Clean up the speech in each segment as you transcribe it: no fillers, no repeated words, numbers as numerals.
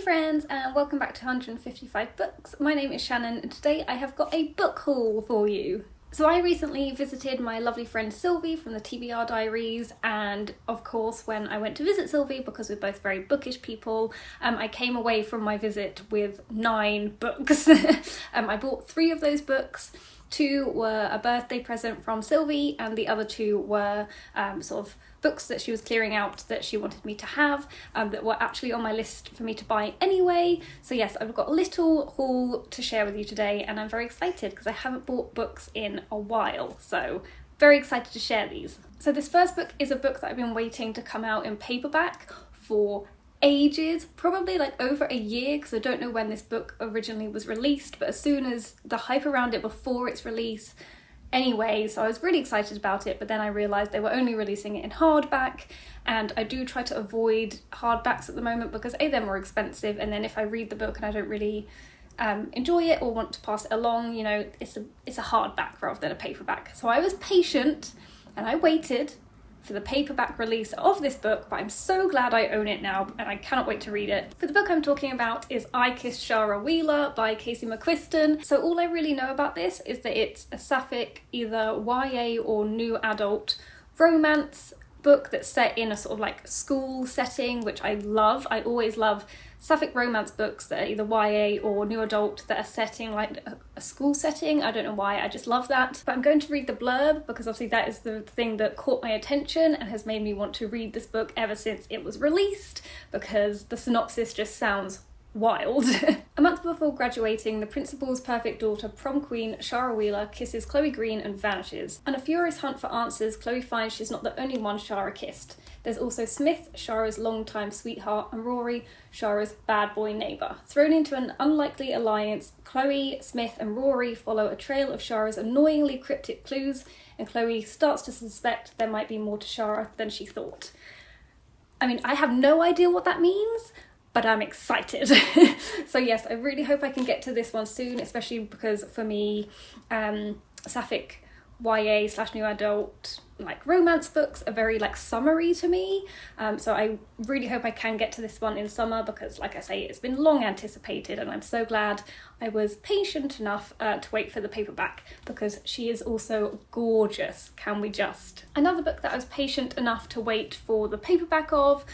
friends, and welcome back to 155 Books. My name is Shannon and today I have got a book haul for you. So I recently visited my lovely friend Sylvie from the TBR Diaries, and of course when I went to visit Sylvie, because we're both very bookish people, I came away from my visit with 9 books. I bought 3 of those books. 2 were a birthday present from Sylvie and the other 2 were sort of books that she was clearing out that she wanted me to have, that were actually on my list for me to buy anyway. So yes, I've got a little haul to share with you today and I'm very excited because I haven't bought books in a while, so very excited to share these. So this first book is a book that I've been waiting to come out in paperback for ages, probably like over a year, because I don't know when this book originally was released, but as soon as the hype around it before its release anyway, so I was really excited about it, but then I realised they were only releasing it in hardback, and I do try to avoid hardbacks at the moment because A, they're more expensive, and then if I read the book and I don't really enjoy it or want to pass it along, you know, it's a hardback rather than a paperback. So I was patient and I waited for the paperback release of this book, but I'm so glad I own it now and I cannot wait to read it. But the book I'm talking about is I Kissed Shara Wheeler by Casey McQuiston. So all I really know about this is that it's a sapphic, either YA or new adult romance book that's set in a sort of like school setting, which I love. I always love sapphic romance books that are either YA or new adult that are setting like a school setting. I don't know why, I just love that. But I'm going to read the blurb because obviously that is the thing that caught my attention and has made me want to read this book ever since it was released, because the synopsis just sounds wild. A month before graduating, the principal's perfect daughter, prom queen Shara Wheeler, kisses Chloe Green and vanishes. On a furious hunt for answers, Chloe finds she's not the only one Shara kissed. There's also Smith, Shara's longtime sweetheart, and Rory, Shara's bad boy neighbour. Thrown into an unlikely alliance, Chloe, Smith and Rory follow a trail of Shara's annoyingly cryptic clues, and Chloe starts to suspect there might be more to Shara than she thought. I mean, I have no idea what that means, but I'm excited. So yes, I really hope I can get to this one soon, especially because for me, sapphic YA / new adult like romance books are very like summery to me, so I really hope I can get to this one in summer because, like I say, it's been long anticipated and I'm so glad I was patient enough to wait for the paperback, because she is also gorgeous, can we just. Another book that I was patient enough to wait for the paperback of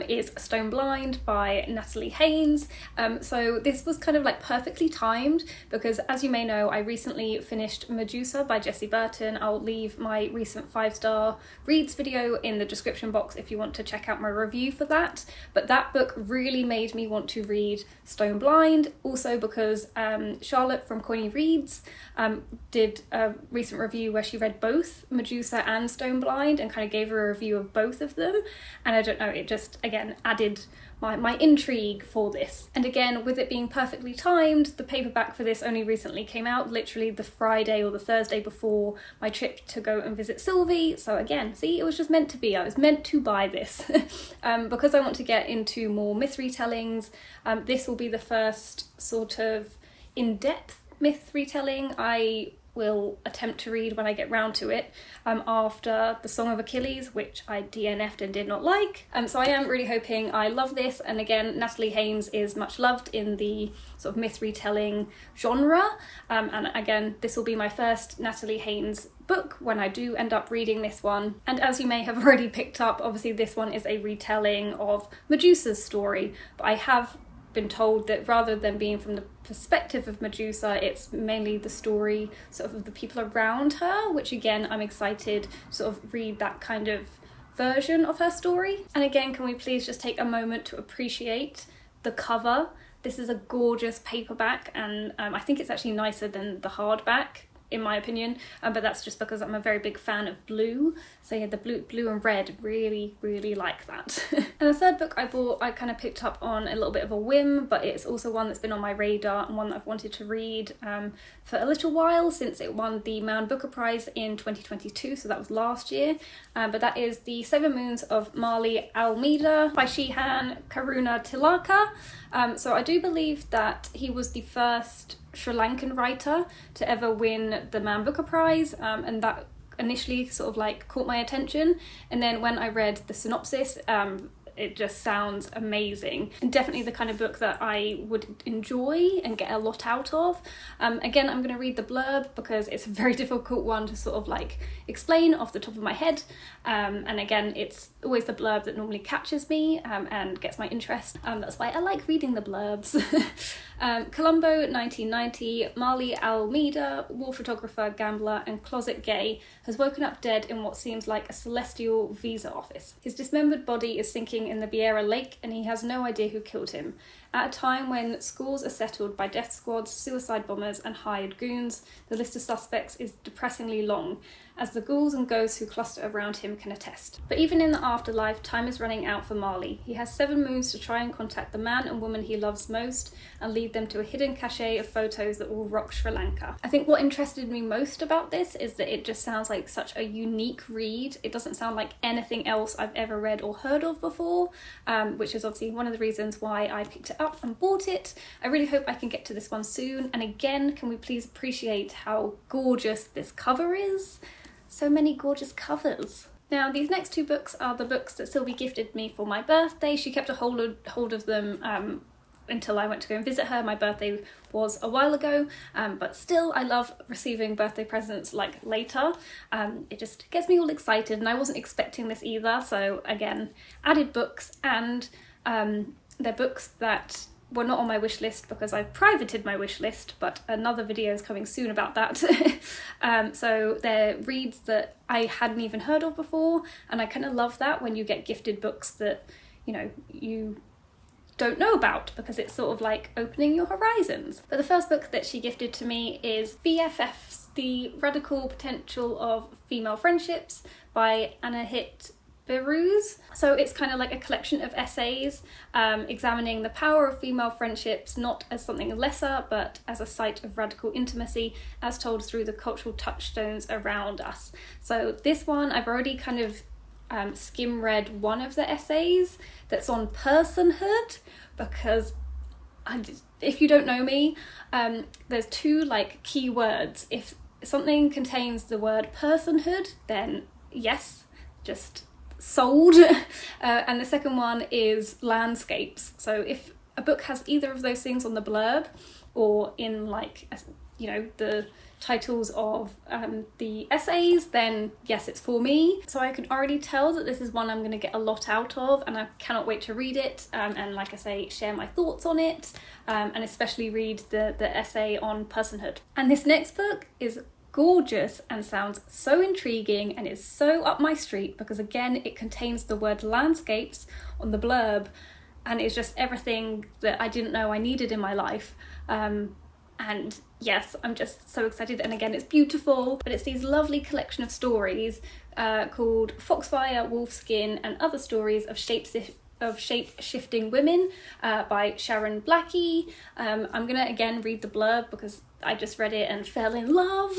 is Stone Blind by Natalie Haynes. So this was kind of like perfectly timed because, as you may know, I recently finished Medusa by Jessie Burton. I'll leave my recent 5-star reads video in the description box if you want to check out my review for that. But that book really made me want to read Stone Blind, also because Charlotte from Coiny Reads did a recent review where she read both Medusa and Stone Blind and kind of gave her a review of both of them, and I don't know, it just again added my intrigue for this. And again, with it being perfectly timed, the paperback for this only recently came out, literally the Friday or the Thursday before my trip to go and visit Sylvie. So again, see, it was just meant to be. I was meant to buy this. Because I want to get into more myth retellings, this will be the first sort of in-depth myth retelling I will attempt to read when I get round to it, after The Song of Achilles, which I DNF'd and did not like. So I am really hoping I love this, and again, Natalie Haynes is much loved in the sort of myth retelling genre, and again, this will be my first Natalie Haynes book when I do end up reading this one. And as you may have already picked up, obviously this one is a retelling of Medusa's story, but I have been told that rather than being from the perspective of Medusa, it's mainly the story sort of the people around her, which again, I'm excited to sort of read that kind of version of her story. And again, can we please just take a moment to appreciate the cover? This is a gorgeous paperback, and I think it's actually nicer than the hardback, in my opinion, but that's just because I'm a very big fan of blue. So yeah, the blue and red, really like that. And the third book I bought, I kind of picked up on a little bit of a whim, but it's also one that's been on my radar and one that I've wanted to read for a little while, since it won the Man Booker Prize in 2022, so that was last year. But that is The 7 Moons of Marley Almeida by Shihan Karuna Tilaka. So I do believe that he was the first Sri Lankan writer to ever win the Man Booker Prize, and that initially sort of like caught my attention. And then when I read the synopsis, it just sounds amazing, and definitely the kind of book that I would enjoy and get a lot out of. Again, I'm going to read the blurb because it's a very difficult one to sort of like explain off the top of my head, and again, it's always the blurb that normally catches me and gets my interest. That's why I like reading the blurbs. Colombo, 1990, Marley Almeida, war photographer, gambler and closet gay, has woken up dead in what seems like a celestial visa office. His dismembered body is sinking in the Biera Lake and he has no idea who killed him. At a time when scores are settled by death squads, suicide bombers and hired goons, the list of suspects is depressingly long, as the ghouls and ghosts who cluster around him can attest. But even in the afterlife, time is running out for Marley. He has 7 moons to try and contact the man and woman he loves most and lead them to a hidden cache of photos that will rock Sri Lanka. I think what interested me most about this is that it just sounds like such a unique read. It doesn't sound like anything else I've ever read or heard of before, which is obviously one of the reasons why I picked it up and bought it. I really hope I can get to this one soon, and again, can we please appreciate how gorgeous this cover is? So many gorgeous covers. Now, these next 2 books are the books that Sylvie gifted me for my birthday. She kept a hold of them until I went to go and visit her. My birthday was a while ago, but still I love receiving birthday presents like later. It just gets me all excited, and I wasn't expecting this either. So again, added books, and they're books that were not on my wish list because I've privated my wish list, but another video is coming soon about that. So they're reads that I hadn't even heard of before, and I kind of love that when you get gifted books that, you know, you don't know about, because it's sort of like opening your horizons. But the first book that she gifted to me is BFFs, The Radical Potential of Female Friendships by Anahit Beruz. So it's kind of like a collection of essays examining the power of female friendships, not as something lesser, but as a site of radical intimacy, as told through the cultural touchstones around us. So this one, I've already kind of skim read one of the essays that's on personhood, because if you don't know me, there's 2 like key words. If something contains the word personhood, then yes, just sold. And the second one is landscapes. So if a book has either of those things on the blurb, or in like, you know, the titles of the essays, then yes, it's for me. So I can already tell that this is one I'm going to get a lot out of, and I cannot wait to read it, and like I say, share my thoughts on it, and especially read the essay on personhood. And this next book is gorgeous and sounds so intriguing and is so up my street, because again, it contains the word landscapes on the blurb, and it's just everything that I didn't know I needed in my life. And yes, I'm just so excited, and again, it's beautiful, but it's these lovely collection of stories called Foxfire, Wolfskin and Other Stories of Shape-Shifting Women by Sharon Blackie. I'm gonna again read the blurb because I just read it and fell in love.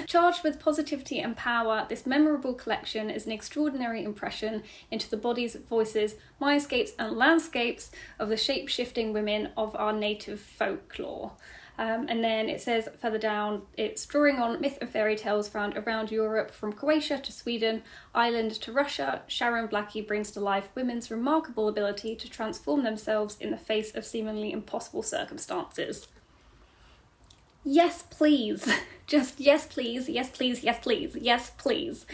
Charged with positivity and power, this memorable collection is an extraordinary impression into the bodies, voices, mindscapes and landscapes of the shape-shifting women of our native folklore. And then it says further down, it's drawing on myth and fairy tales found around Europe, from Croatia to Sweden, Ireland to Russia. Sharon Blackie brings to life women's remarkable ability to transform themselves in the face of seemingly impossible circumstances. Yes, please. Just yes, please. Yes, please. Yes, please. Yes, please.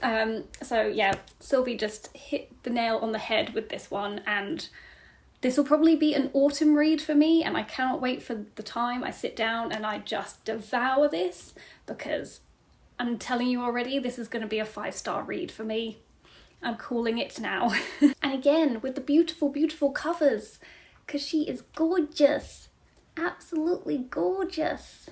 So yeah, Sylvie just hit the nail on the head with this one, and this will probably be an autumn read for me, and I cannot wait for the time I sit down and I just devour this, because I'm telling you already, this is going to be a 5-star read for me. I'm calling it now. And again, with the beautiful, beautiful covers, because she is gorgeous. Absolutely gorgeous.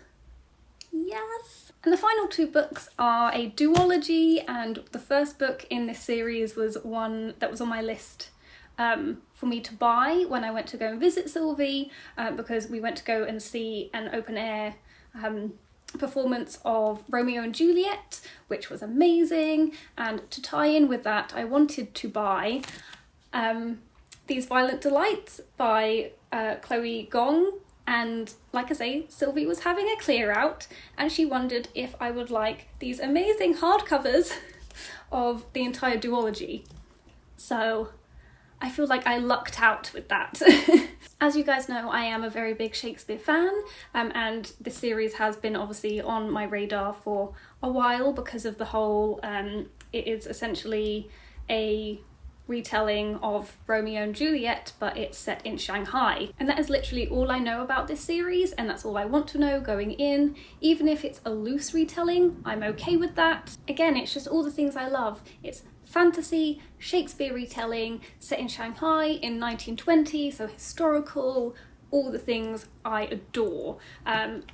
Yes. And the final 2 books are a duology, and the first book in this series was one that was on my list for me to buy when I went to go and visit Sylvie, because we went to go and see an open air performance of Romeo and Juliet, which was amazing. And to tie in with that, I wanted to buy These Violent Delights by Chloe Gong. And like I say, Sylvie was having a clear out, and she wondered if I would like these amazing hardcovers of the entire duology. So I feel like I lucked out with that. As you guys know, I am a very big Shakespeare fan, and this series has been obviously on my radar for a while because of the whole, it is essentially a retelling of Romeo and Juliet, but it's set in Shanghai. And that is literally all I know about this series, and that's all I want to know going in. Even if it's a loose retelling, I'm okay with that. Again, it's just all the things I love. It's fantasy, Shakespeare retelling, set in Shanghai in 1920, so historical, all the things I adore.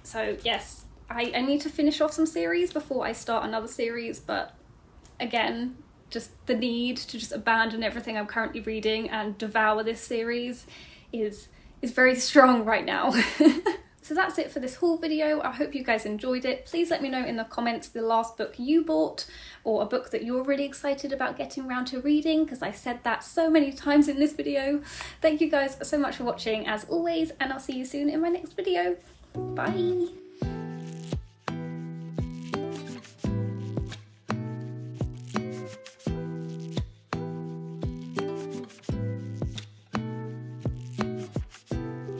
So yes, I need to finish off some series before I start another series, but again, just the need to just abandon everything I'm currently reading and devour this series is very strong right now. So that's it for this haul video. I hope you guys enjoyed it. Please let me know in the comments the last book you bought, or a book that you're really excited about getting around to reading, because I said that so many times in this video. Thank you guys so much for watching as always, and I'll see you soon in my next video. Bye!